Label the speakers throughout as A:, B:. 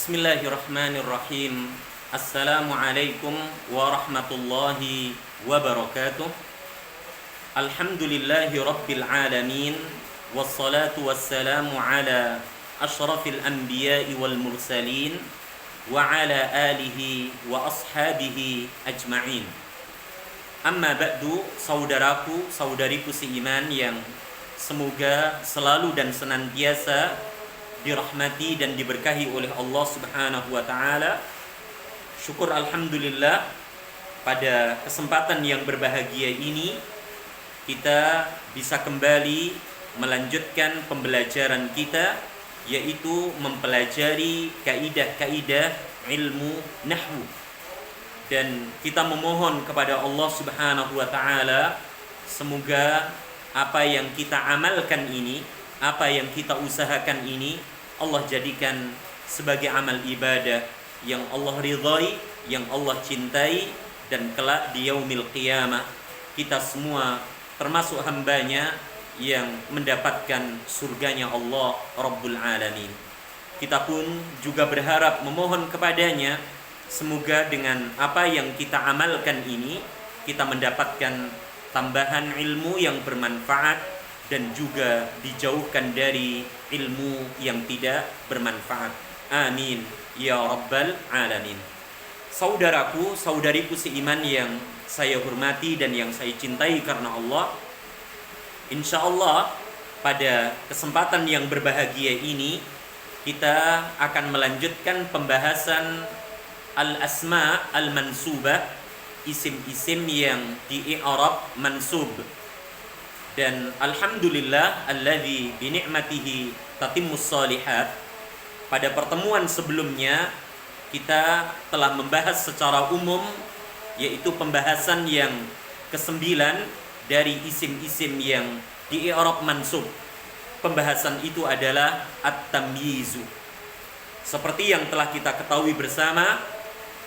A: Bismillahirrahmanirrahim. Assalamualaikum warahmatullahi wabarakatuh. Alhamdulillahi rabbil alamin. Wassalatu wassalamu ala ashrafil anbiya'i wal mursalin wa ala alihi wa ashabihi ajma'in. Amma ba'du, saudaraku, saudariku seiman yang semoga selalu dan senantiasa dirahmati dan diberkahi oleh Allah Subhanahu wa taala. Syukur alhamdulillah, pada kesempatan yang berbahagia ini kita bisa kembali melanjutkan pembelajaran kita, yaitu mempelajari kaidah-kaidah ilmu nahwu. Dan kita memohon kepada Allah Subhanahu wa taala semoga apa yang kita amalkan ini, apa yang kita usahakan ini, Allah jadikan sebagai amal ibadah yang Allah ridhai, yang Allah cintai, dan kelak di yaumil qiyamah kita semua termasuk hambanya yang mendapatkan surganya Allah Rabbul Alamin. Kita pun juga berharap memohon kepadanya semoga dengan apa yang kita amalkan ini kita mendapatkan tambahan ilmu yang bermanfaat dan juga dijauhkan dari ilmu yang tidak bermanfaat. Amin ya rabbal alamin. Saudaraku, saudariku seiman yang saya hormati dan yang saya cintai karena Allah, insyaallah pada kesempatan yang berbahagia ini kita akan melanjutkan pembahasan al-asma al-mansubah, isim-isim yang di-i'rab mansub. Dan alhamdulillah alladzi bi ni'matihi tatimmus shalihat. Pada pertemuan sebelumnya kita telah membahas secara umum, yaitu pembahasan yang ke-9 dari isim-isim yang di i'rab mansub. Pembahasan itu adalah at-tamyizu. Seperti yang telah kita ketahui bersama,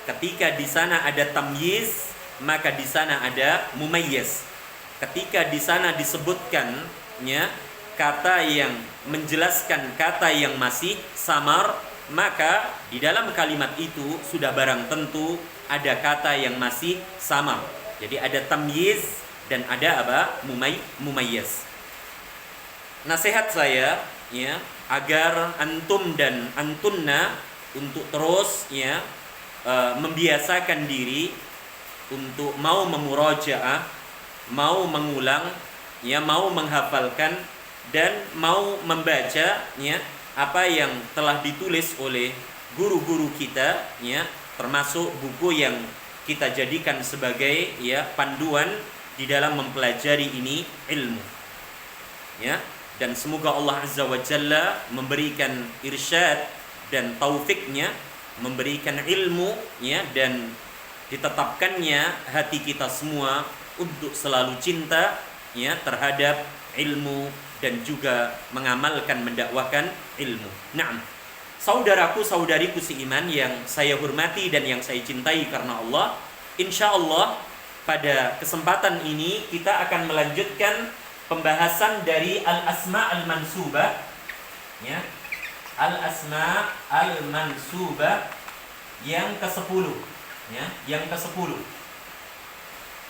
A: ketika di sana ada tamyiz, maka di sana ada mumayyiz. Ketika di sana disebutkannya kata yang menjelaskan kata yang masih samar, maka di dalam kalimat itu sudah barang tentu ada kata yang masih samar. Jadi ada tamyiz dan ada apa? Mumayyiz. Nasihat saya ya, agar antum dan antunna untuk terus ya membiasakan diri untuk mau memurajaah, mau mengulang, ya, mau menghafalkan dan mau membaca ya apa yang telah ditulis oleh guru-guru kita ya, termasuk buku yang kita jadikan sebagai ya panduan di dalam mempelajari ini ilmu. Ya, dan semoga Allah Azza wa Jalla memberikan irsyad dan taufiknya, memberikan ilmu ya, dan ditetapkannya hati kita semua untuk selalu cinta ya terhadap ilmu dan juga mengamalkan, mendakwakan ilmu. Naam. Saudaraku, saudariku seiman yang saya hormati dan yang saya cintai karena Allah, insyaallah pada kesempatan ini kita akan melanjutkan pembahasan dari al-asma al-mansubah ya. Al-asma al-mansubah yang ke-10 ya, yang ke-10.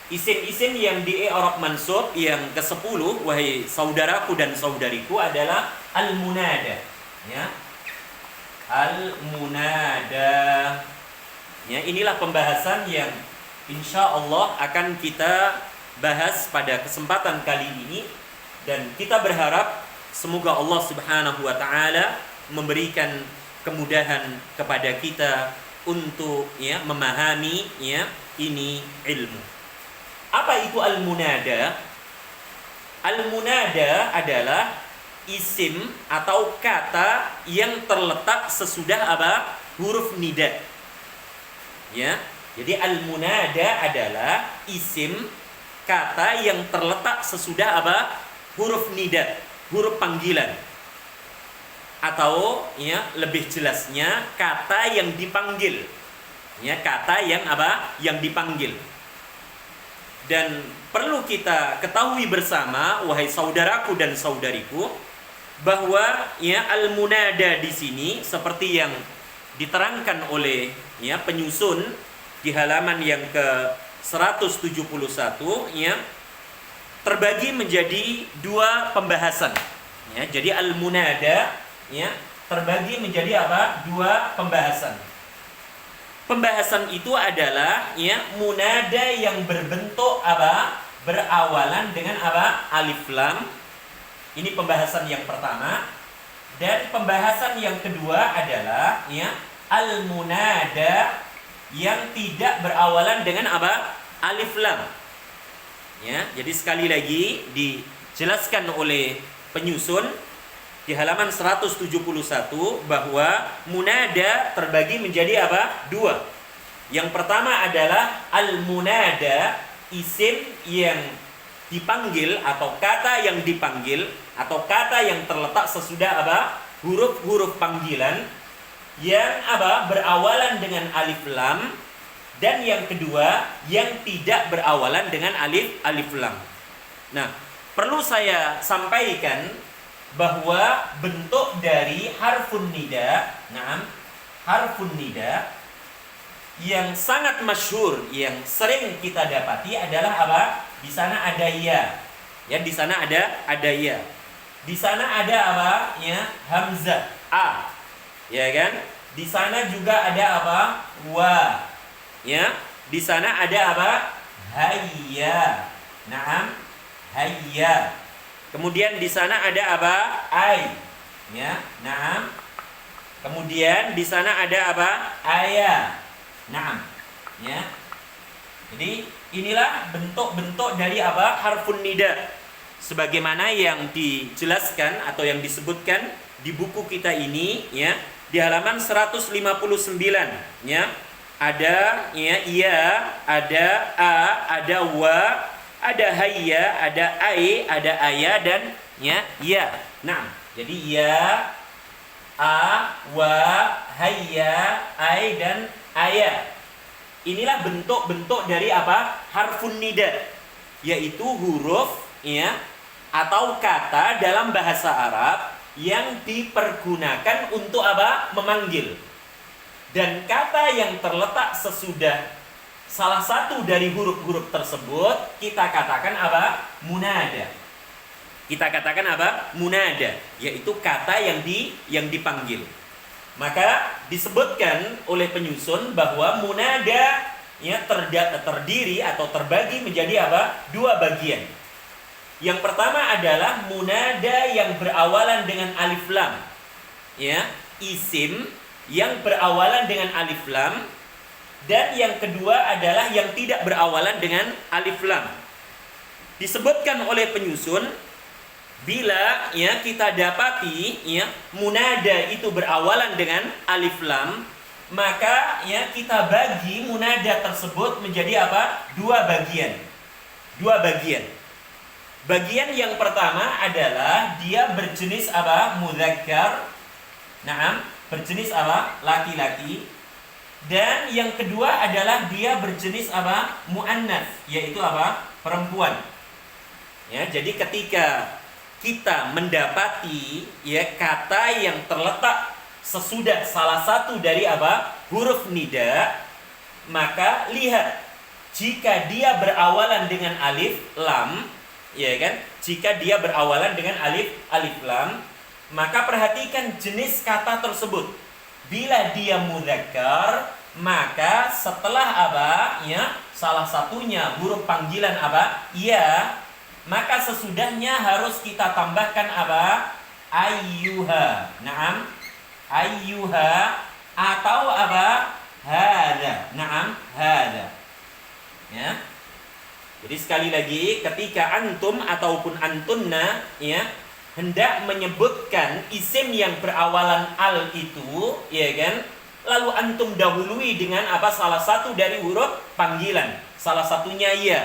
A: Isim-isim yang di i'rab mansub yang ke-10, wahai saudaraku dan saudariku, adalah al-munada ya. Al-munada ya, inilah pembahasan yang insyaallah akan kita bahas pada kesempatan kali ini, dan kita berharap semoga Allah Subhanahu wa taala memberikan kemudahan kepada kita untuk ya memahami ya ini ilmu. Apa itu al-munada? Al-munada adalah isim atau kata yang terletak sesudah apa? Huruf nida. Ya. Jadi al-munada adalah isim kata yang terletak sesudah apa? Huruf nida, huruf panggilan. Atau ya, lebih jelasnya kata yang dipanggil. Ya, kata yang apa? Yang dipanggil. Dan perlu kita ketahui bersama, wahai saudaraku dan saudariku, bahwa ya al-munada di sini seperti yang diterangkan oleh penyusun di halaman yang ke 171 terbagi menjadi dua pembahasan. Jadi al-munada terbagi menjadi apa? Dua pembahasan. Pembahasan itu adalah munada yang berbentuk apa? Berawalan dengan apa? Alif lam. Ini pembahasan yang pertama. Dan pembahasan yang kedua adalah al-munada yang tidak berawalan dengan apa? Alif lam. Jadi sekali lagi dijelaskan oleh penyusun di halaman 171 bahwa munada terbagi menjadi apa? Dua. Yang pertama adalah al-munada, isim yang dipanggil atau kata yang dipanggil atau kata yang terletak sesudah apa? Huruf-huruf panggilan yang apa? Berawalan dengan alif lam. Dan yang kedua yang tidak berawalan dengan alif lam. Nah, perlu saya sampaikan bahwa bentuk dari harfun nida, harfun nida yang sangat masyhur, yang sering kita dapati adalah apa? Di sana ada ya. Di sana ada ya. Di sana ada apa? Hamzah a. Ya kan? Di sana juga ada apa? Wa. Di sana ada apa? Hayya. Naam, hayya. Kemudian di sana ada apa? Ai. Naam. Kemudian di sana ada apa? Aya. Naam. Jadi inilah bentuk-bentuk dari apa? Harfun nida. Sebagaimana yang dijelaskan atau yang disebutkan di buku kita ini di halaman 159 ada iya, ada a, ada wa, ada hayya, ada ai, ada aya dan ya. Nah, jadi ya, a, wa, hayya, ai dan aya. Inilah bentuk-bentuk dari apa? Harfun nida, yaitu huruf atau kata dalam bahasa Arab yang dipergunakan untuk apa? Memanggil. Dan kata yang terletak sesudah salah satu dari huruf-huruf tersebut kita katakan apa? Munada. Kita katakan apa? Munada, yaitu kata yang dipanggil. Maka disebutkan oleh penyusun bahwa munada terdiri atau terbagi menjadi apa? Dua bagian. Yang pertama adalah munada yang berawalan dengan alif lam. Isim yang berawalan dengan alif lam. Dan yang kedua adalah yang tidak berawalan dengan alif lam. Disebutkan oleh penyusun bila kita dapati munada itu berawalan dengan alif lam, maka kita bagi munada tersebut menjadi apa? Dua bagian. Bagian yang pertama adalah dia berjenis apa? Mudzakkar. Naam, berjenis apa? Laki-laki. Dan yang kedua adalah dia berjenis apa? Muannats, yaitu apa? Perempuan. Jadi ketika kita mendapati kata yang terletak sesudah salah satu dari apa? Huruf nida, maka lihat jika dia berawalan dengan alif lam, jika dia berawalan dengan alif lam, maka perhatikan jenis kata tersebut. Bila dia mudzakkar, maka setelah apa? Salah satunya huruf panggilan apa? Ya, maka sesudahnya harus kita tambahkan apa? Ayyuha. Naam, ayyuha atau apa? Hada. Naam, hada. Jadi sekali lagi, ketika antum ataupun antunna hendak menyebutkan isim yang berawalan al itu, lalu antum dahului dengan apa? Salah satu dari huruf panggilan, salah satunya ya.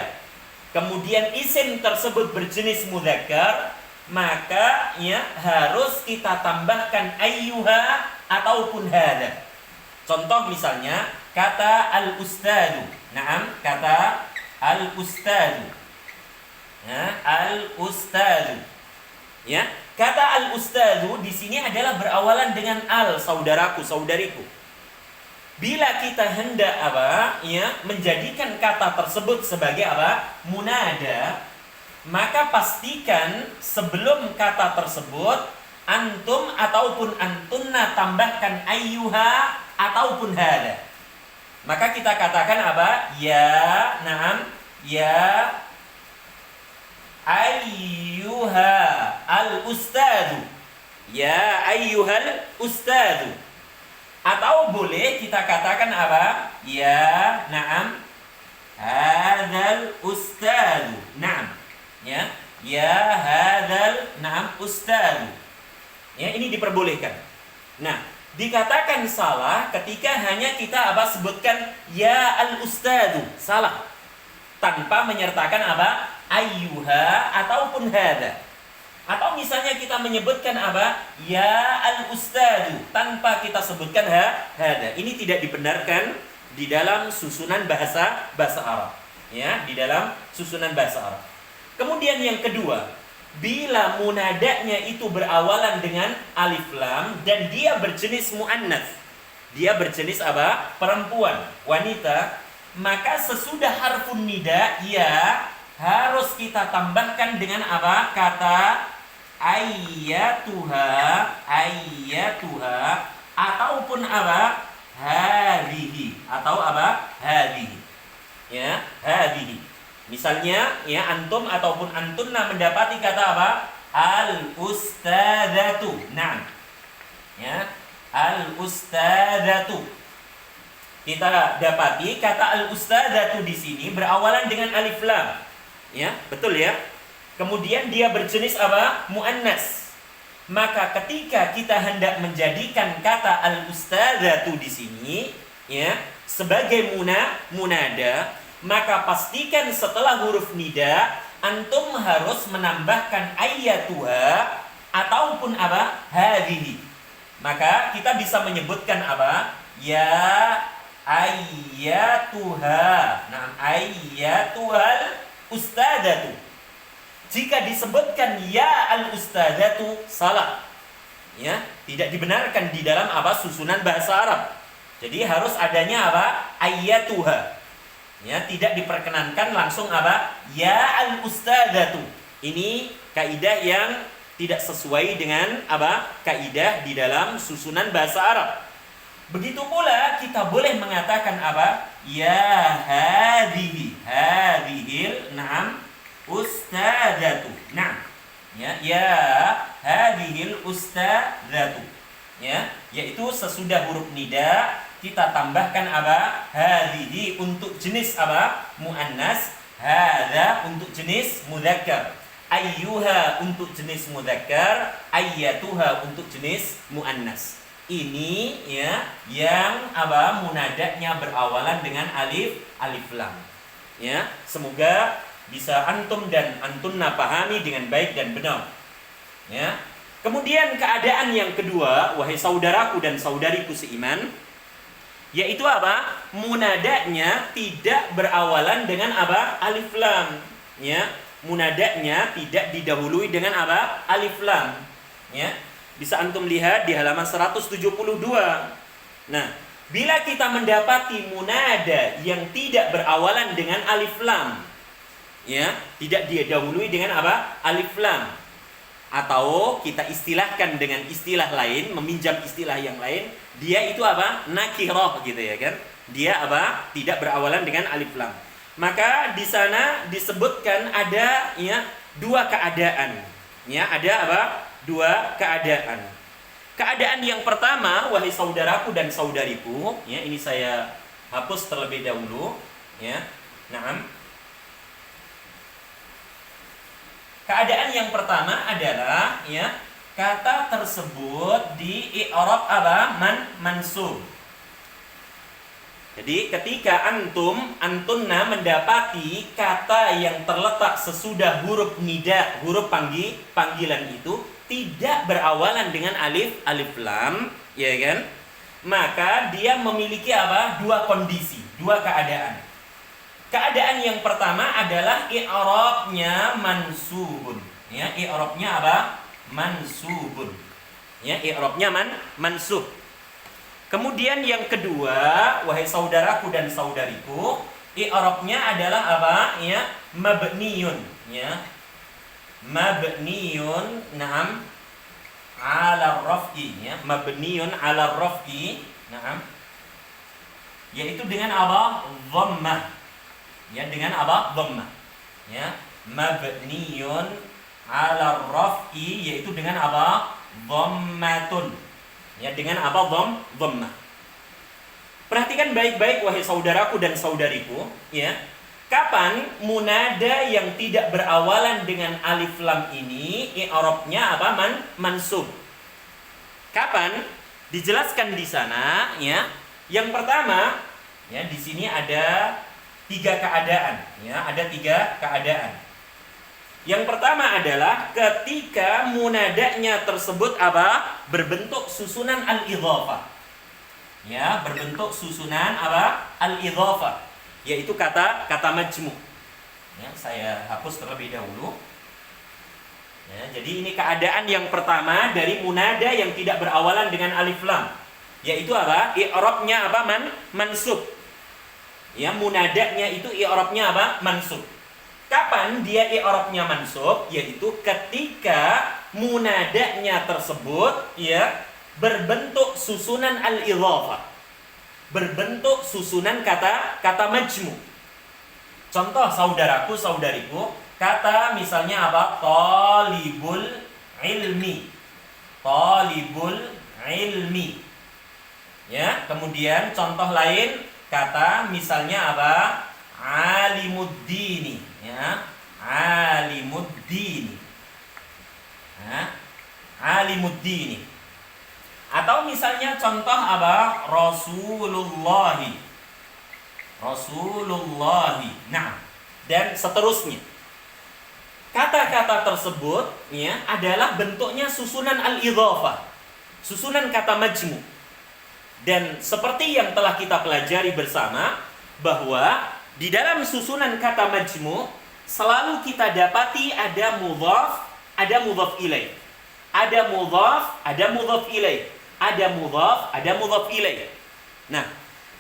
A: Kemudian isim tersebut berjenis mudzakkar, maka harus kita tambahkan ayyuha ataupun hada. Contoh misalnya kata al-ustadu. Naam, kata al-ustadu. Al-ustadu. Kata al-ustadu di sini adalah berawalan dengan al, saudaraku, saudariku. Bila kita hendak apa? Ya, menjadikan kata tersebut sebagai apa? Munada, maka pastikan sebelum kata tersebut antum ataupun antunna tambahkan ayyuha ataupun hada. Maka kita katakan apa? Ya, na'am, ya ayyuha al-ustadu. Ya ayyuhal ustadu. Atau boleh kita katakan apa? Ya, na'am, hadzal ustadu. Na'am. Ya, ya hadzal, na'am, ustadu. Ya, ini diperbolehkan. Nah, dikatakan salah ketika hanya kita apa sebutkan ya al-ustadu, salah. Tanpa menyertakan apa? Ayyuha ataupun hada. Atau misalnya kita menyebutkan apa? Ya al-ustadu tanpa kita sebutkan hada. Ini tidak dibenarkan di dalam susunan bahasa Arab. Ya, di dalam susunan bahasa Arab. Kemudian yang kedua, bila munadanya itu berawalan dengan alif lam dan dia berjenis muannats. Dia berjenis apa? Perempuan, wanita, maka sesudah harfun nida ya harus kita tambahkan dengan apa? Kata ayyatuha, ayyatuha ataupun apa? Hadhihi atau apa? Hadhihi. Ya, hadhihi. Misalnya ya antum ataupun antunna mendapati kata apa? Al-ustadzatu. Nah. Ya, al-ustadzatu. Kita dapati kata al-ustadzatu di sini berawalan dengan alif lam. Ya, betul ya? Kemudian dia berjenis apa? Muannas. Maka ketika kita hendak menjadikan kata al-ustadzatu di sini ya sebagai munada, maka pastikan setelah huruf nida antum harus menambahkan ayyatuha ataupun apa? Hadhihi. Maka kita bisa menyebutkan apa? Ya ayyatuha. Nah, ayyatuhal ustadzatu. Jika disebutkan ya al ustadzatu salah. Ya, tidak dibenarkan di dalam apa? Susunan bahasa Arab. Jadi harus adanya apa? Ayyatuha. Ya, tidak diperkenankan langsung apa? Ya al-ustadzatu. Ini kaidah yang tidak sesuai dengan apa? Kaidah di dalam susunan bahasa Arab. Begitu pula kita boleh mengatakan apa? Ya hadhihi, hadhil, na'am, ustadzatu. Nah, ya hadhil ustadzatu. Ya, yaitu sesudah huruf nida kita tambahkan apa? Hadhihi untuk jenis apa? Muannas, hadza untuk jenis mudzakkar, ayyuha untuk jenis mudzakkar, ayyatuha untuk jenis muannas. Ini ya yang apa? Munadanya berawalan dengan alif lam. Ya, semoga bisa antum dan antunna pahami dengan baik dan benar. Ya. Kemudian keadaan yang kedua, wahai saudaraku dan saudariku seiman, yaitu apa? Munadanya tidak berawalan dengan apa? Alif lam. Ya, munadanya tidak didahului dengan apa? Alif lam. Ya. Bisa antum lihat di halaman 172. Nah, bila kita mendapati munada yang tidak berawalan dengan alif lam, ya, tidak didahului dengan apa? Alif lam. Atau kita istilahkan dengan istilah lain, meminjam istilah yang lain, dia itu apa? Nakirah gitu ya kan? Dia apa? Tidak berawalan dengan alif lam. Maka di sana disebutkan ada ya dua keadaan. Ya, ada apa? Dua keadaan. Keadaan yang pertama, wahai saudaraku dan saudariku, ya ini saya hapus terlebih dahulu, ya. Naam. Keadaan yang pertama adalah ya kata tersebut di i'rab apa? Mansub. Jadi ketika antunna mendapati kata yang terletak sesudah huruf nida, huruf panggilan itu tidak berawalan dengan alif lam, ya kan? Maka dia memiliki apa? Dua kondisi, dua keadaan. Keadaan yang pertama adalah i'rabnya mansubun. Ya, i'rabnya apa? Mansubun. Ya, i'rabnya mansub. Kemudian yang kedua, wahai saudaraku dan saudariku, i'rabnya adalah apa? Ya, mabniyun, ya. Mabniyun, na'am, 'ala raf'i, ya. Mabniyun 'ala raf'i, na'am. Yaitu dengan apa? Dhammah. Ya, dengan apa? Dhammah. Ya, mabniyun 'ala raf'i, yaitu dengan apa? Dhammatun. Ya, dengan apa? Dhammah. Perhatikan baik-baik wahai saudaraku dan saudariku, ya. Kapan munada yang tidak berawalan dengan alif lam ini i'rabnya apa? Mansub. Kapan? Dijelaskan di sana, ya. Yang pertama, ya, di sini ada 3 keadaan, ya, ada 3 keadaan. Yang pertama adalah ketika munadanya tersebut apa? Berbentuk susunan al-idhafah. Ya, berbentuk susunan apa? Al-idhafah, yaitu kata majmu'. Ya, saya hapus terlebih dahulu. Ya, jadi ini keadaan yang pertama dari munada yang tidak berawalan dengan alif lam, yaitu apa? I'rabnya apa? Mansub. Ya, munadanya itu i'rabnya apa? Mansub. Kapan dia i'rabnya mansub? Yaitu ketika munadanya tersebut, ya, berbentuk susunan al-idhafah, berbentuk susunan kata majmu'. Contoh saudaraku, saudariku, kata misalnya apa? Talibul ilmi. Talibul ilmi. Ya, kemudian contoh lain kata misalnya apa? Alimuddini, ya. Alimuddini. Ya. Alimuddini. Atau misalnya contoh apa? Rasulullahi. Rasulullahi. Nah, dan seterusnya. Kata-kata tersebut, ya, adalah bentuknya susunan al-idhafah, susunan kata majmu'. Dan seperti yang telah kita pelajari bersama, bahwa di dalam susunan kata majmu' selalu kita dapati ada mudhaf, ada mudhaf ilaih. Ada mudhaf, ada mudhaf ilaih. Ada mudhaf, ada mudhaf ilaih. Nah,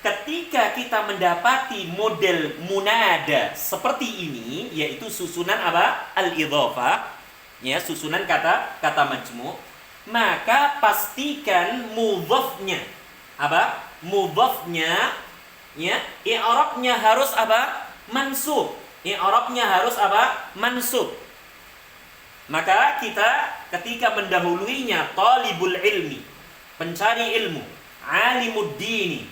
A: ketika kita mendapati model munada seperti ini, yaitu susunan apa? Al-idhafah, ya, susunan kata majmu', maka pastikan mudhafnya apa? Mudhafnya, ya, i'rabnya harus apa? Mansub. I'rabnya harus apa? Mansub. Maka kita ketika mendahuluinya talibul ilmi, pencari ilmu, alimuddini,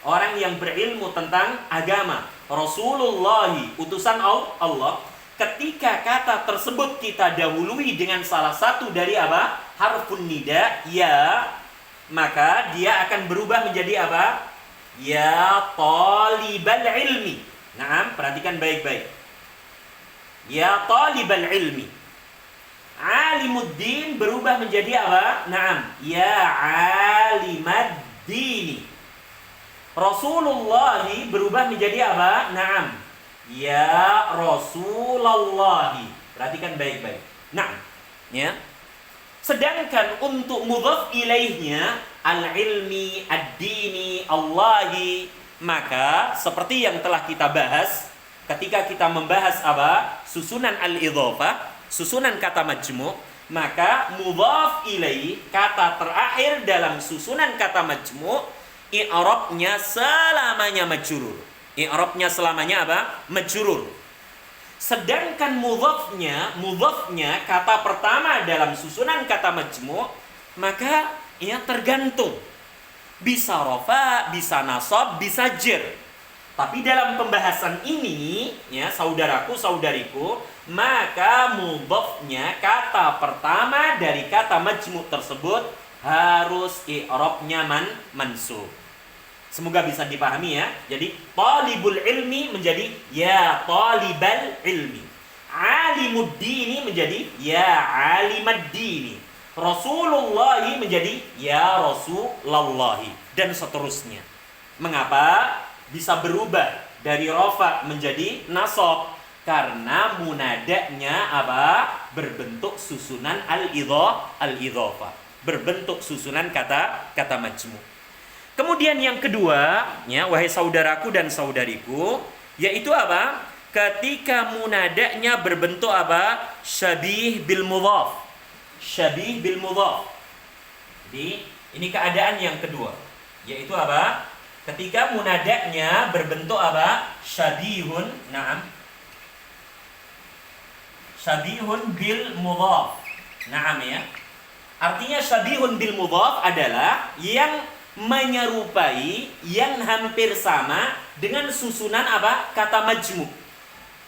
A: orang yang berilmu tentang agama, Rasulullahi, utusan Allah, ketika kata tersebut kita dahului dengan salah satu dari apa? Harfun nida, ya, maka dia akan berubah menjadi apa? Ya talibal ilmi. Nah, perhatikan baik-baik. Ya talibal ilmi. Alimuddin berubah menjadi apa? Naam, ya alimaddini. Rasulullahi berubah menjadi apa? Naam, ya Rasulullahi. Perhatikan baik-baik. Nah, ya. Sedangkan untuk mudhaf ilaihnya al-ilmi, ad-dini, Allahi, maka seperti yang telah kita bahas ketika kita membahas apa? Susunan al-idhafah, susunan kata majmu', maka mudhaf ilaih, kata terakhir dalam susunan kata majmu', i'rabnya selamanya majrur. I'rabnya selamanya apa? Majrur. Sedangkan mudhafnya kata pertama dalam susunan kata majmu', maka ya tergantung. Bisa rafa, bisa nasab, bisa jar. Tapi dalam pembahasan ini, ya saudaraku, saudariku, maka mudhafnya kata pertama dari kata majmu' tersebut harus i'rabnya mansub. Semoga bisa dipahami ya. Jadi talibul ilmi menjadi ya talibal ilmi. Alimuddini menjadi ya alimaddini. Rasulullahi menjadi ya Rasulullahi, dan seterusnya. Mengapa bisa berubah dari rafa menjadi nasab? Karena munadanya apa? Berbentuk susunan al-idhafah, berbentuk susunan kata majmu'. Kemudian yang kedua, ya, wahai saudaraku dan saudariku, yaitu apa? Ketika munadanya berbentuk apa? Syabih bil mudhaf. Syabih bil mudhaf. Jadi, ini keadaan yang kedua, yaitu apa? Ketika munadanya berbentuk apa? Syabihun, na'am. Syabihun bil mudhaf. Na'am ya. Artinya syabihun bil mudhaf adalah yang menyerupai, yang hampir sama dengan susunan apa? Kata majmu'.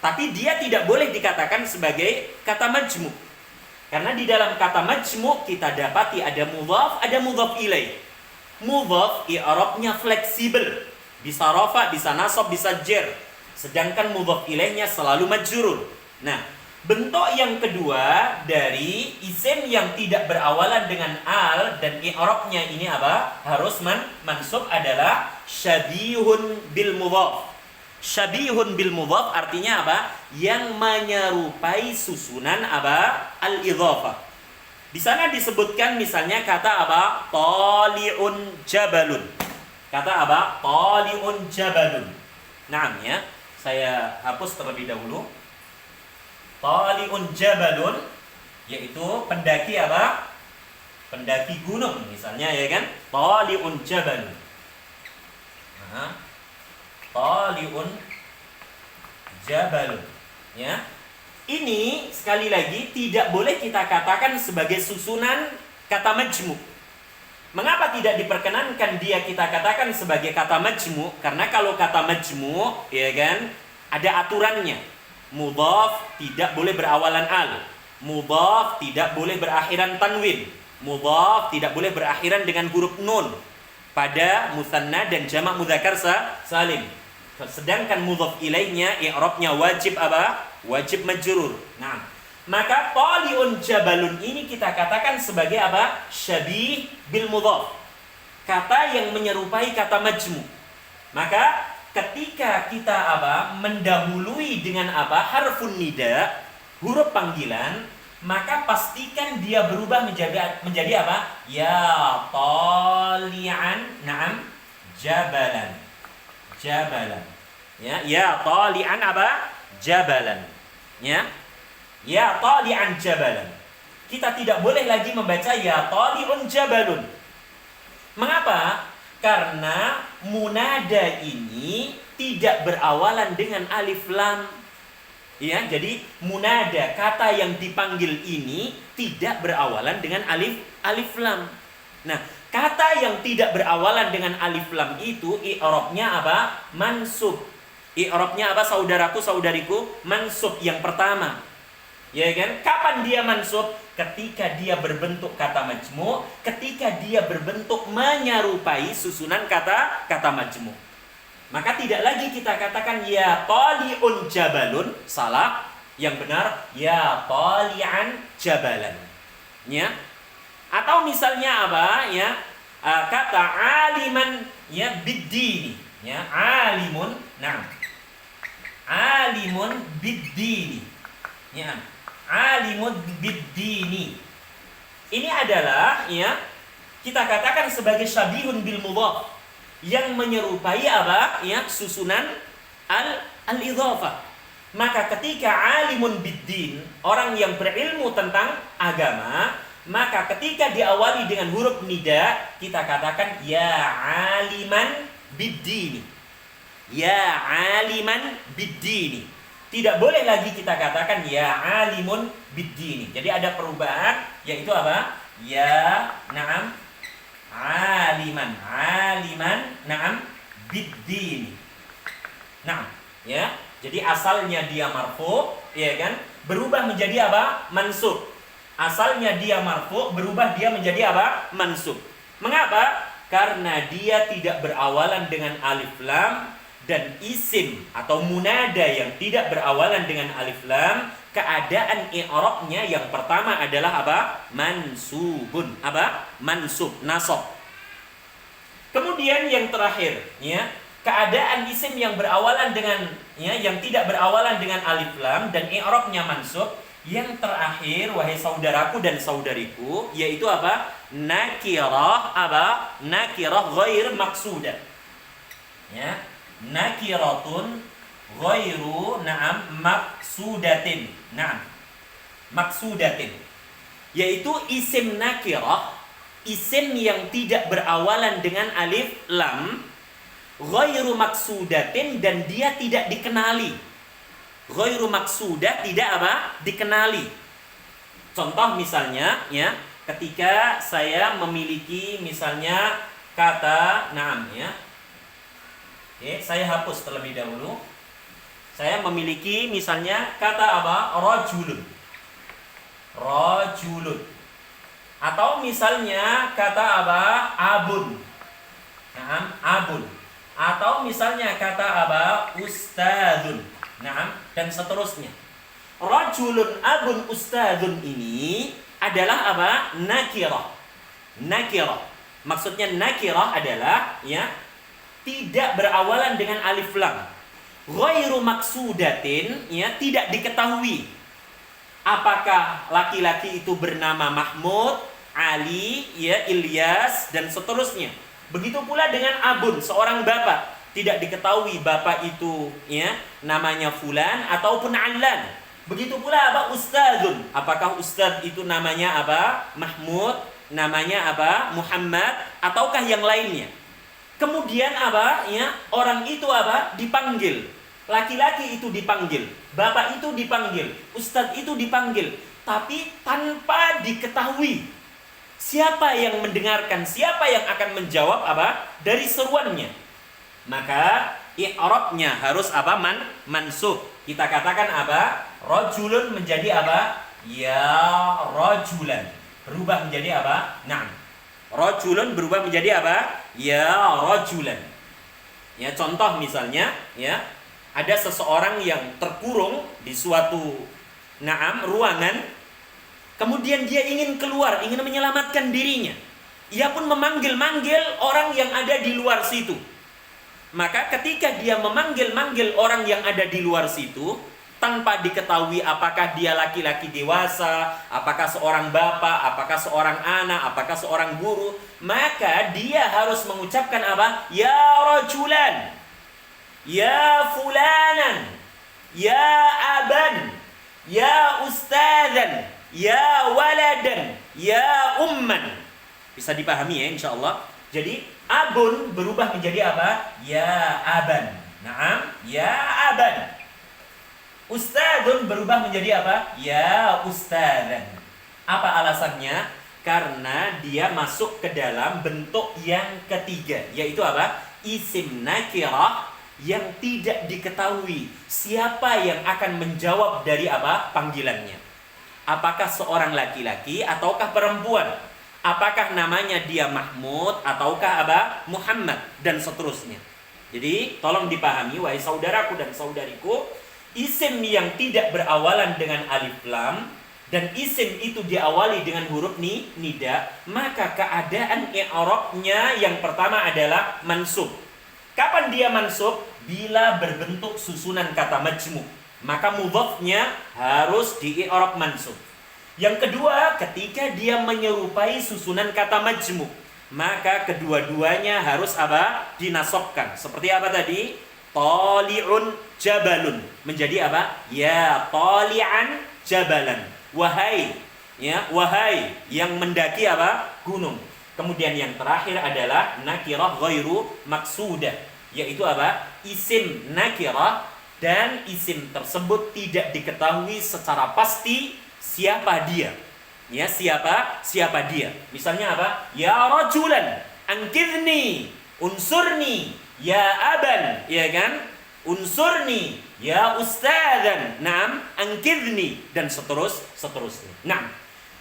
A: Tapi dia tidak boleh dikatakan sebagai kata majmu'. Karena di dalam kata majmu' kita dapati ada mudhaf, ada mudhaf ilaih. Mudhaf i'rabnya fleksibel, bisa rafa, bisa nasab, bisa jar. Sedangkan mudhaf ilaihnya selalu majrur. Nah, bentuk yang kedua dari isim yang tidak berawalan dengan al dan i'rabnya ini apa? Harus mansub adalah syabihun bil mudhaf. Syabihun bil mudhaf artinya apa? Yang menyerupai susunan apa? Al-idhafah. Di sana disebutkan misalnya kata apa? Tali'un jabalun. Kata apa? Tali'un jabalun. Nah, ya. Saya hapus terlebih dahulu. Tali'un jabalun, yaitu pendaki apa? Pendaki gunung misalnya, ya kan? Tali'un jabalun. Nah, Tali'un jabalun. Ya. Ini sekali lagi tidak boleh kita katakan sebagai susunan kata majmu'. Mengapa tidak diperkenankan dia kita katakan sebagai kata majmu'? Karena kalau kata majmu', ya kan, ada aturannya. Mudhaf tidak boleh berawalan al. Mudhaf tidak boleh berakhiran tanwin. Mudhaf tidak boleh berakhiran dengan huruf nun pada musanna dan jamak mudzakkar salim. Sedangkan mudhaf ilaihnya i'rabnya wajib apa? Wajib majrur. Nah, maka tali'un jabalun ini kita katakan sebagai apa? Syabih bil mudhaf. Kata yang menyerupai kata majmu'. Maka ketika kita apa? Mendahului dengan apa? Harfun nida, huruf panggilan, maka pastikan dia berubah menjadi apa? Ya tali'an, na'am, jabalan. Jabalan. Ya tali'an apa? Jabalan. Ya tali'an jabalan. Kita tidak boleh lagi membaca ya tali'un jabalun. Mengapa? Karena munada ini tidak berawalan dengan alif lam. Ya, jadi munada kata yang dipanggil ini tidak berawalan dengan alif lam. Nah, kata yang tidak berawalan dengan alif lam itu i'rabnya apa? Mansub. I'rabnya apa saudaraku saudariku? Mansub yang pertama. Ya kan? Kapan dia mansub? Ketika dia berbentuk kata majmu', ketika dia berbentuk menyerupai susunan kata majmu'. Maka tidak lagi kita katakan ya tali'un jabalun, salah. Yang benar ya tali'an jabalan. Ya. Atau misalnya apa? Ya, kata aliman ya biddini, ya, alimun, nah. Alimun biddini. Ya. Alimun biddini. Ini adalah ya kita katakan sebagai syabihun bil mudhaf yang menyerupai apa? Ya, susunan al-idhafah. Maka ketika alimun biddin, orang yang berilmu tentang agama, maka ketika diawali dengan huruf nida, kita katakan ya aliman biddini. Ya aliman biddini. Tidak boleh lagi kita katakan ya alimun biddini. Jadi ada perubahan, yaitu apa? Ya na'am aliman. Aliman na'am biddini. Nah, ya. Jadi asalnya dia marfu, ya kan? Berubah menjadi apa? Mansub. Asalnya dia marfu, berubah dia menjadi apa? Mansub. Mengapa? Karena dia tidak berawalan dengan alif lam. Dan isim atau munada yang tidak berawalan dengan alif lam, keadaan i'rabnya yang pertama adalah apa? Mansubun. Apa? Mansub, nasab. Kemudian yang terakhir, ya, keadaan isim yang berawalan dengan yang tidak berawalan dengan alif lam dan i'rabnya mansub. Yang terakhir, wahai saudaraku dan saudariku, yaitu apa? nakirah apa? Nakirah ghair maksudah. Ya, nakiratun ghairu maksudatin. Maksudatin. Yaitu isim nakirah, isim yang tidak berawalan dengan alif lam, ghairu maksudatin, dan dia tidak dikenali. Ghairu maksudah, tidak apa? Dikenali. Contoh misalnya, ya, ketika saya memiliki misalnya kata ya. Oke, saya hapus terlebih dahulu. Saya memiliki misalnya kata apa? Rajulun. Rajulun. Atau misalnya kata apa? Abun. Abun. Atau misalnya kata apa? Ustadzun. Dan seterusnya. Rajulun, abun, ustadzun ini adalah apa? Nakirah. Nakirah. Maksudnya nakirah adalah ya, tidak berawalan dengan alif lam. Ghairu maksudatin, ya, tidak diketahui apakah laki-laki itu bernama Mahmud, Ali, ya, Ilyas, dan seterusnya. Begitu pula dengan abun, seorang bapak. Tidak diketahui bapak itu ya namanya fulan ataupun allan. Begitu pula apa? Ustadzun. Apakah ustadz itu namanya apa? Mahmud, namanya apa? Muhammad, ataukah yang lainnya? Kemudian apa? Ya, orang itu apa? Dipanggil. Laki-laki itu dipanggil, bapak itu dipanggil, ustadz itu dipanggil, tapi tanpa diketahui siapa yang mendengarkan, siapa yang akan menjawab apa dari seruannya. Maka i'rabnya harus apa? Mansub. Kita katakan apa? Rajulun menjadi apa? Ya rajulan. Berubah menjadi apa? Na'am. Rajulun berubah menjadi apa? Ya rajulan. Ya, contoh misalnya, ya, ada seseorang yang terkurung di suatu ruangan, kemudian dia ingin keluar, ingin menyelamatkan dirinya. Ia pun memanggil-manggil orang yang ada di luar situ. Maka ketika dia memanggil-manggil orang yang ada di luar situ, tanpa diketahui apakah dia laki-laki dewasa, apakah seorang bapak, apakah seorang anak, apakah seorang guru, maka dia harus mengucapkan apa? Ya rajulan, ya fulanan, ya aban, ya ustadzan, ya waladan, ya umman. Bisa dipahami ya insyaallah. Jadi abun berubah menjadi apa? Ya aban. Naam, ya aban. Ustadzun berubah menjadi apa? Ya ustadzan. Apa alasannya? Karena dia masuk ke dalam bentuk yang ketiga, yaitu apa? Isim nakirah yang tidak diketahui siapa yang akan menjawab dari apa? Panggilannya. Apakah seorang laki-laki ataukah perempuan? Apakah namanya dia Mahmud ataukah apa? Muhammad, dan seterusnya. Jadi tolong dipahami wahai saudaraku dan saudariku, isim yang tidak berawalan dengan alif lam dan isim itu diawali dengan huruf nida, maka keadaan i'rabnya yang pertama adalah mansub. Kapan dia mansub? Bila berbentuk susunan kata majmu', maka mudhafnya harus di-i'rab mansub. Yang kedua, ketika dia menyerupai susunan kata majmu', maka kedua-duanya harus apa? Dinasobkan. Seperti apa tadi? Tali'un jabalun menjadi apa? Ya tali'an jabalan. Wahai, ya, wahai yang mendaki apa? Gunung. Kemudian yang terakhir adalah nakirah ghairu maksudah, yaitu apa? Isim nakirah dan isim tersebut tidak diketahui secara pasti siapa dia. Ya, siapa dia. Misalnya apa? Ya rajulan ankidni unsurni ya aban, ya kan? Unsurni ya ustadzan, naam, ankidni, dan seterusnya. Nah,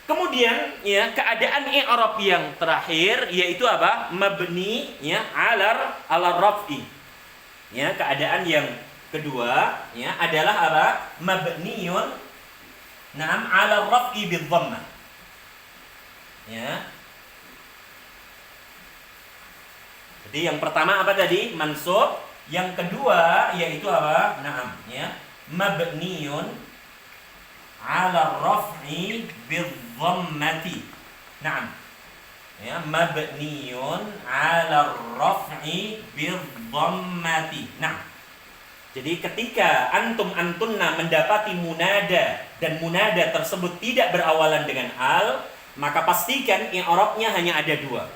A: kemudian ya keadaan i'rab yang terakhir yaitu apa? Mabni ya ala raf'i. Ya, keadaan yang kedua ya adalah apa? Mabniun naam ala raf'i bidh-dhammah. Ya. Jadi yang pertama apa tadi? Mansub. Yang kedua yaitu apa? Naam, ya. Mabniun 'ala raf'i bidh-dhammati. Naam. Ya, mabniyun 'ala raf'i bidhammati. Nah, jadi ketika antum antunna mendapati munada dan munada tersebut tidak berawalan dengan al, maka pastikan i'rabnya hanya ada dua.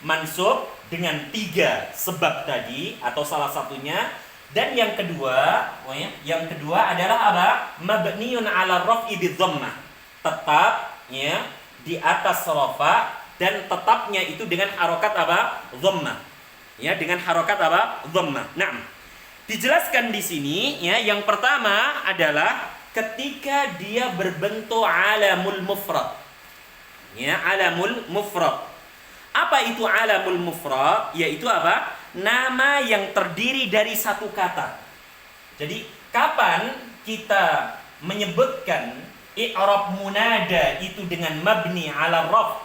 A: Mansub dengan 3 sebab tadi atau salah satunya, dan yang kedua adalah apa? Mabniyun 'ala raf'i bidhammah. Tetap ya di atas rafa dan tetapnya itu dengan harokat apa? Dhammah. Ya, dengan harokat apa? Dhammah. Nah, dijelaskan di sini ya, yang pertama adalah ketika dia berbentuk alamul mufrad. Ya, alamul mufrad. Apa itu alamul mufrad? Yaitu apa? Nama yang terdiri dari satu kata. Jadi, kapan kita menyebutkan i'rab munada itu dengan mabni 'ala raf,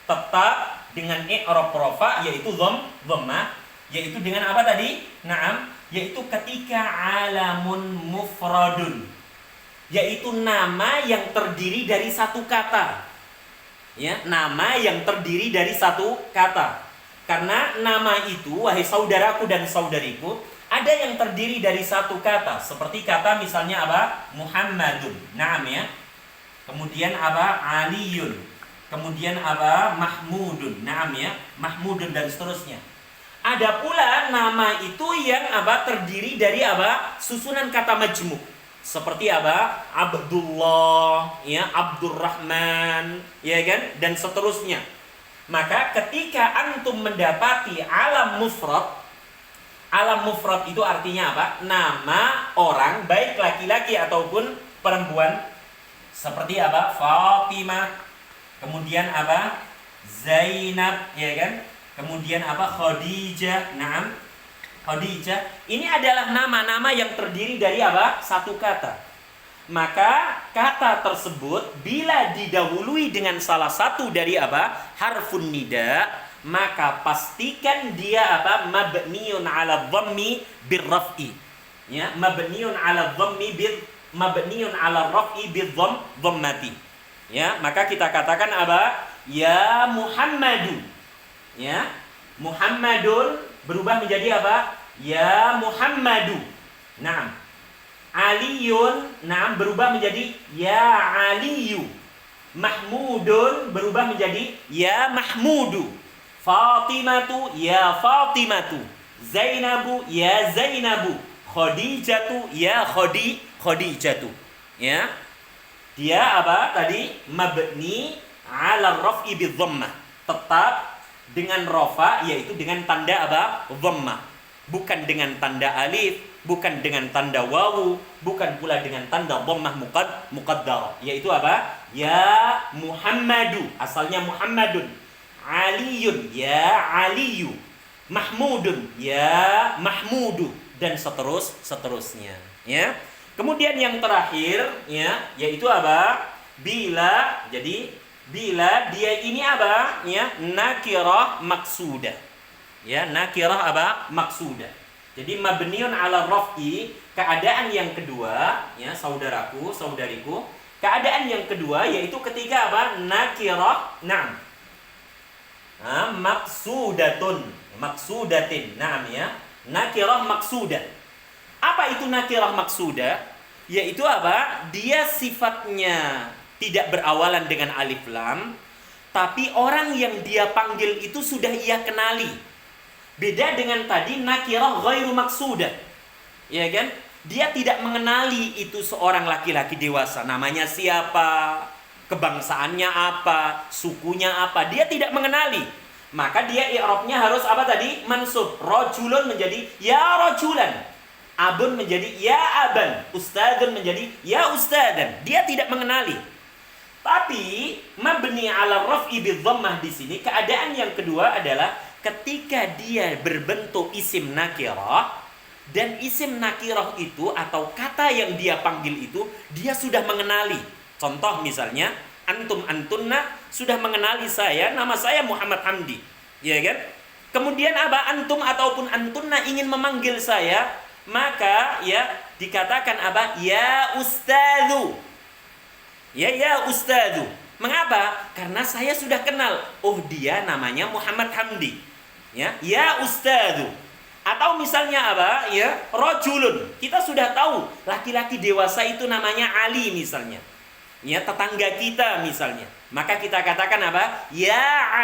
A: tetap dengan i'rab rafa yaitu dhammah, yaitu dengan apa tadi? Naam, yaitu ketika alamun mufradun, yaitu nama yang terdiri dari satu kata. Ya, nama yang terdiri dari satu kata. Karena nama itu, wahai saudaraku dan saudariku, ada yang terdiri dari satu kata. Seperti kata misalnya apa? Muhammadun. Naam ya. Kemudian apa? Aliyun. Kemudian apa? Mahmudun. Naam ya. Mahmudun dan seterusnya. Ada pula nama itu yang apa? Terdiri dari apa? Susunan kata majmuk. Seperti apa? Abdullah, ya, Abdurrahman, ya kan? Dan seterusnya. Maka ketika antum mendapati alam mufrad itu artinya apa? Nama orang, baik laki-laki ataupun perempuan. Seperti apa? Fatimah. Kemudian apa? Zainab, ya kan? Kemudian apa? Khadijah. Naam. Khadijah. Ini adalah nama-nama yang terdiri dari apa? Satu kata. Maka kata tersebut bila didahului dengan salah satu dari apa? Harfun nida, maka pastikan dia apa? Mabniun 'ala dhammi birraf'i. Ya, mabniun 'ala raf'i bidhammati. Ya, maka kita katakan apa? Ya Muhammadu. Ya, Muhammadun berubah menjadi apa? Ya Muhammadu. Naam. Aliyun, naam, berubah menjadi ya Aliyu. Mahmudun berubah menjadi ya Mahmudu. Fatimatu ya Fatimatu. Zainabu ya Zainabu. Khadijatu ya Khadijatu. Ya. Dia apa tadi? Mabni 'ala raf'i bidhammah. Tetap dengan rafa, yaitu dengan tanda apa? Dhammah. Bukan dengan tanda alif, bukan dengan tanda wawu, bukan pula dengan tanda dhammah muqaddarah. Yaitu apa? Ya Muhammadu, asalnya Muhammadun. Aliyun, ya Aliyu. Mahmudun, ya Mahmudu, dan seterusnya. Ya. Kemudian yang terakhir, ya, yaitu apa? Bila dia ini apa? Ya, nakirah maksudah. Ya, nakirah apa? Maksudah. Jadi mabniun 'ala raf'i, keadaan yang kedua, ya saudaraku, saudariku, keadaan yang kedua yaitu ketika apa? Nakirah, na'am. Maksudatin. Na'am ya. Nakirah maksudah. Apa itu nakirah maksudah? Yaitu apa? Dia sifatnya tidak berawalan dengan alif lam, tapi orang yang dia panggil itu sudah ia kenali. Beda dengan tadi nakirah ghairu maksudah. Ya kan? Dia tidak mengenali itu seorang laki-laki dewasa. Namanya siapa? Kebangsaannya apa? Sukunya apa? Dia tidak mengenali. Maka dia i'rabnya harus apa tadi? Mansub. Rajulun menjadi ya rajulan. Abun menjadi ya aban. Ustadun menjadi ya ustadan. Dia tidak mengenali. Tapi mabni 'ala raf'i bidhammah di sini keadaan yang kedua adalah ketika dia berbentuk isim nakirah, dan isim nakirah itu atau kata yang dia panggil itu dia sudah mengenali. Contoh misalnya antunna sudah mengenali saya, nama saya Muhammad Hamdi, ya kan? Kemudian apa? Antum ataupun antunna ingin memanggil saya, maka ya dikatakan apa? Ya ustadzu. Ya ustadzu. Mengapa? Karena saya sudah kenal. Oh, dia namanya Muhammad Hamdi. Ya Ustadzu. Atau misalnya apa? Ya, rajulun. Kita sudah tahu laki-laki dewasa itu namanya Ali misalnya. Ya, tetangga kita misalnya. Maka kita katakan apa? Ya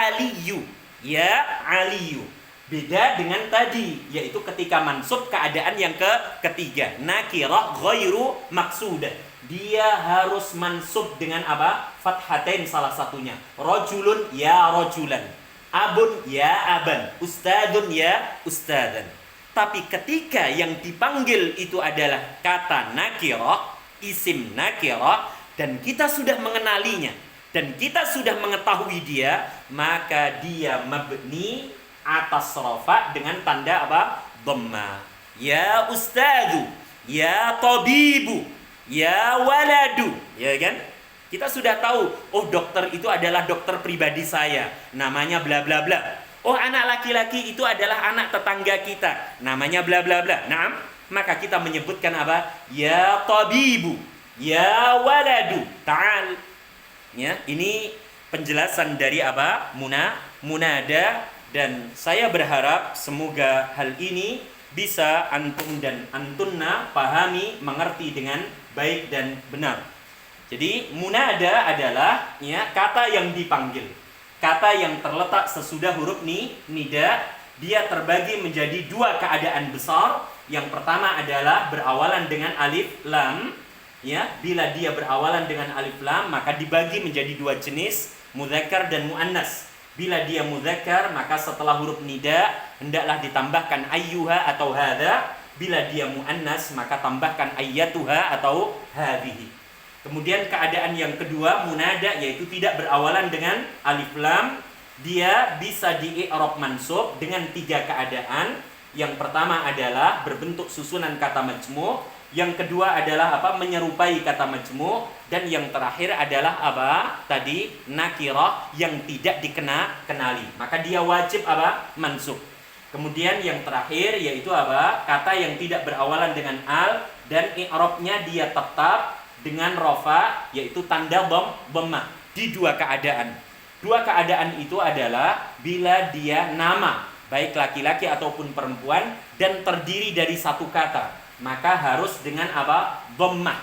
A: Aliyu. Ya Aliyu. Beda dengan tadi, yaitu ketika mansub keadaan yang ketiga. Nakirah ghairu maksudah. Dia harus mansub dengan apa? Fathatain salah satunya. Rajulun ya rajulan. Abun ya aban. Ustadun ya ustadan. Tapi ketika yang dipanggil itu adalah kata nakirah, isim nakirah, dan kita sudah mengenalinya, dan kita sudah mengetahui dia, maka dia mabni atas rafa dengan tanda apa? Dhamma. Ya ustadu, ya tabibu, ya waladu, ya kan? Kita sudah tahu, oh dokter itu adalah dokter pribadi saya, namanya bla bla bla. Oh anak laki-laki itu adalah anak tetangga kita, namanya bla bla bla. Nah, maka kita menyebutkan apa? Ya tabibu, ya waladu, ta'al. Ya, ini penjelasan dari apa? Munada, dan saya berharap semoga hal ini bisa antum dan antunna pahami, mengerti dengan baik dan benar. Jadi munada adalah ya kata yang dipanggil, kata yang terletak sesudah huruf nida. Dia terbagi menjadi dua keadaan besar. Yang pertama adalah berawalan dengan alif lam. Ya, bila dia berawalan dengan alif lam, maka dibagi menjadi dua jenis, mudzakkar dan muannas. Bila dia mudzakkar, maka setelah huruf nida hendaklah ditambahkan ayyuha atau hadza. Bila dia muannas, maka tambahkan ayyatuha atau hadhihi. Kemudian keadaan yang kedua munada, yaitu tidak berawalan dengan alif lam. Dia bisa di-i'rab mansub dengan tiga keadaan. Yang pertama adalah berbentuk susunan kata majmu'. Yang kedua adalah apa? Menyerupai kata majmu'. Dan yang terakhir adalah apa? Tadi nakirah yang tidak dikenali. Maka dia wajib apa? Mansub. Kemudian yang terakhir yaitu apa? Kata yang tidak berawalan dengan al dan i'rabnya dia tetap dengan rofa, yaitu tanda dhammah di dua keadaan. Dua keadaan itu adalah bila dia nama, baik laki-laki ataupun perempuan, dan terdiri dari satu kata, maka harus dengan apa? Dhammah.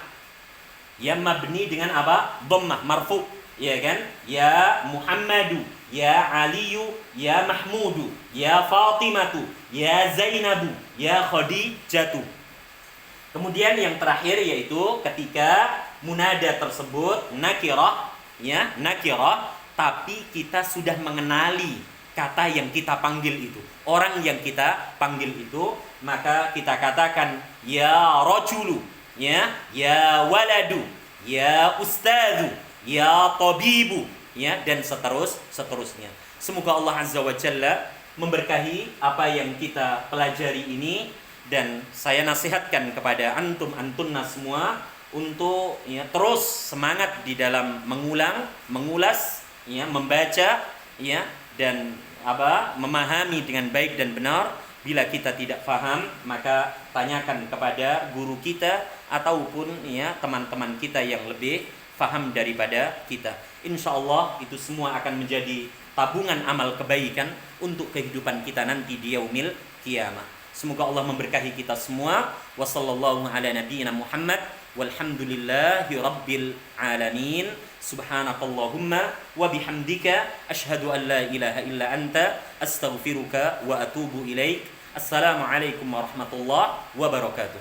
A: Ya mabni dengan apa? Dhammah, marfu, ya kan? Ya Muhammadu, ya Aliyu, ya Mahmudu, ya Fatimatu, ya Zainabu, ya Khadijatu. Kemudian yang terakhir yaitu ketika munada tersebut nakirah, ya nakirah, tapi kita sudah mengenali kata yang kita panggil itu, orang yang kita panggil itu, maka kita katakan ya rajulu, ya waladu, ya ustadzu, ya tabibu, ya dan seterusnya. Semoga Allah Azza wa Jalla memberkahi apa yang kita pelajari ini. Dan saya nasihatkan kepada antunna semua untuk ya terus semangat di dalam mengulas, ya membaca, ya dan memahami dengan baik dan benar. Bila kita tidak paham, maka tanyakan kepada guru kita ataupun ya teman-teman kita yang lebih paham daripada kita. Insyaallah itu semua akan menjadi tabungan amal kebaikan untuk kehidupan kita nanti di yaumil qiyamah. Semoga Allah memberkahi kita semua. Wa sallallahu ala nabiyyina Muhammad walhamdulillahi rabbil alamin. Subhanakallahumma wa bihamdika asyhadu an la ilaha illa anta astaghfiruka wa atubu ilaik. Assalamualaikum warahmatullahi wabarakatuh.